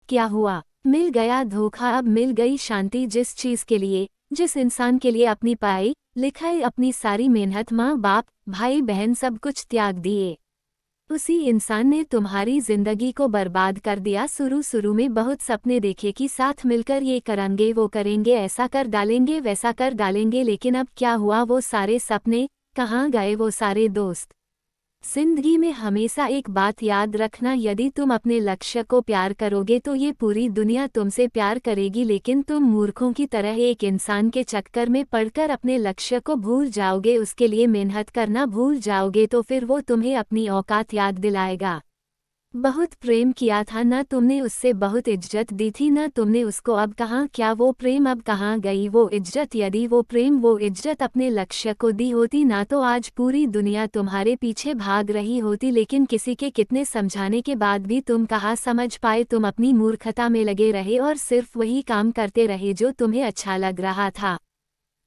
क्या हुआ? मिल गया धोखा, अब मिल गई शांति। जिस चीज के लिए, जिस इंसान के लिए अपनी पढ़ाई लिखाई, अपनी सारी मेहनत, माँ बाप भाई बहन सब कुछ त्याग दिए, उसी इंसान ने तुम्हारी जिंदगी को बर्बाद कर दिया। शुरू शुरू में बहुत सपने देखे कि साथ मिलकर ये करेंगे वो करेंगे, ऐसा कर डालेंगे वैसा कर डालेंगे, लेकिन अब क्या हुआ? वो सारे सपने कहाँ गए? वो सारे दोस्त? जिंदगी में हमेशा एक बात याद रखना, यदि तुम अपने लक्ष्य को प्यार करोगे तो ये पूरी दुनिया तुमसे प्यार करेगी, लेकिन तुम मूर्खों की तरह एक इंसान के चक्कर में पड़कर अपने लक्ष्य को भूल जाओगे, उसके लिए मेहनत करना भूल जाओगे, तो फिर वो तुम्हें अपनी औकात याद दिलाएगा। बहुत प्रेम किया था ना तुमने उससे, बहुत इज्जत दी थी ना तुमने उसको, अब कहाँ? क्या वो प्रेम अब कहाँ गई? वो इज्जत, यदि वो प्रेम वो इज्जत अपने लक्ष्य को दी होती ना, तो आज पूरी दुनिया तुम्हारे पीछे भाग रही होती, लेकिन किसी के कितने समझाने के बाद भी तुम कहाँ समझ पाए? तुम अपनी मूर्खता में लगे रहे और सिर्फ वही काम करते रहे जो तुम्हें अच्छा लग रहा था,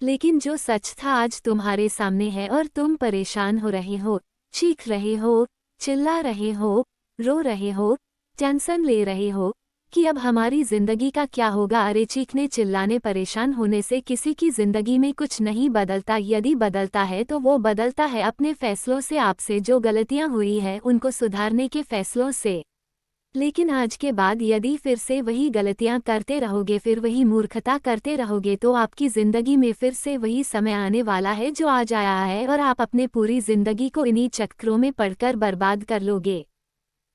लेकिन जो सच था आज तुम्हारे सामने है और तुम परेशान हो रहे हो, चीख रहे हो, चिल्ला रहे हो, रो रहे हो, टेंशन ले रहे हो कि अब हमारी जिंदगी का क्या होगा। अरे चीखने चिल्लाने परेशान होने से किसी की जिंदगी में कुछ नहीं बदलता। यदि बदलता है तो वो बदलता है अपने फैसलों से, आपसे जो गलतियां हुई है उनको सुधारने के फैसलों से। लेकिन आज के बाद यदि फिर से वही गलतियां करते रहोगे, फिर वही मूर्खता करते रहोगे, तो आपकी जिंदगी में फिर से वही समय आने वाला है जो आज आया है, और आप अपने पूरी जिंदगी को इन्हीं चक्करों में पड़कर बर्बाद कर लोगे।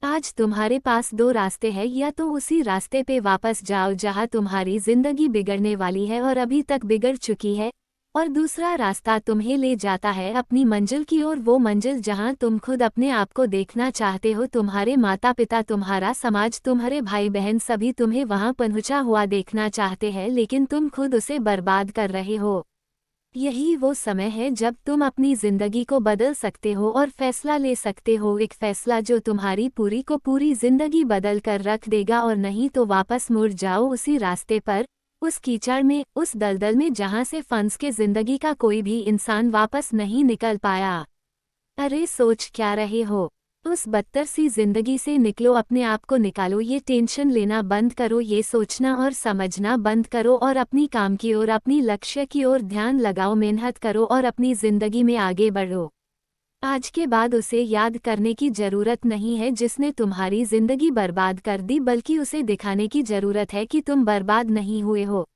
आज तुम्हारे पास दो रास्ते हैं, या तो उसी रास्ते पे वापस जाओ जहां तुम्हारी जिंदगी बिगड़ने वाली है और अभी तक बिगड़ चुकी है, और दूसरा रास्ता तुम्हें ले जाता है अपनी मंजिल की ओर, वो मंजिल जहां तुम खुद अपने आप को देखना चाहते हो। तुम्हारे माता पिता, तुम्हारा समाज, तुम्हारे भाई बहन सभी तुम्हें वहां पहुंचा हुआ देखना चाहते हैं, लेकिन तुम खुद उसे बर्बाद कर रहे हो। यही वो समय है जब तुम अपनी जिंदगी को बदल सकते हो और फैसला ले सकते हो, एक फैसला जो तुम्हारी पूरी को पूरी जिंदगी बदल कर रख देगा। और नहीं तो वापस मुड़ जाओ उसी रास्ते पर, उस कीचड़ में, उस दलदल में जहां से फंस के जिंदगी का कोई भी इंसान वापस नहीं निकल पाया। अरे सोच क्या रहे हो? उस बदतर सी जिंदगी से निकलो, अपने आप को निकालो, ये टेंशन लेना बंद करो, ये सोचना और समझना बंद करो, और अपनी काम की ओर, अपनी लक्ष्य की ओर ध्यान लगाओ, मेहनत करो और अपनी जिंदगी में आगे बढ़ो। आज के बाद उसे याद करने की जरूरत नहीं है जिसने तुम्हारी जिंदगी बर्बाद कर दी, बल्कि उसे दिखाने की जरूरत है कि तुम बर्बाद नहीं हुए हो।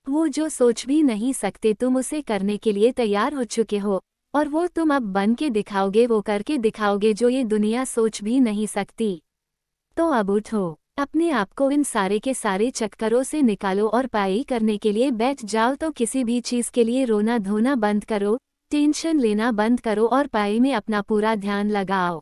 वो जो सोच भी नहीं सकते तुम उसे करने के लिए तैयार हो चुके हो, और वो तुम अब बन के दिखाओगे, वो करके दिखाओगे जो ये दुनिया सोच भी नहीं सकती। तो अब उठो, अपने आप को इन सारे के सारे चक्करों से निकालो और पढ़ाई करने के लिए बैठ जाओ। तो किसी भी चीज़ के लिए रोना धोना बंद करो, टेंशन लेना बंद करो और पढ़ाई में अपना पूरा ध्यान लगाओ।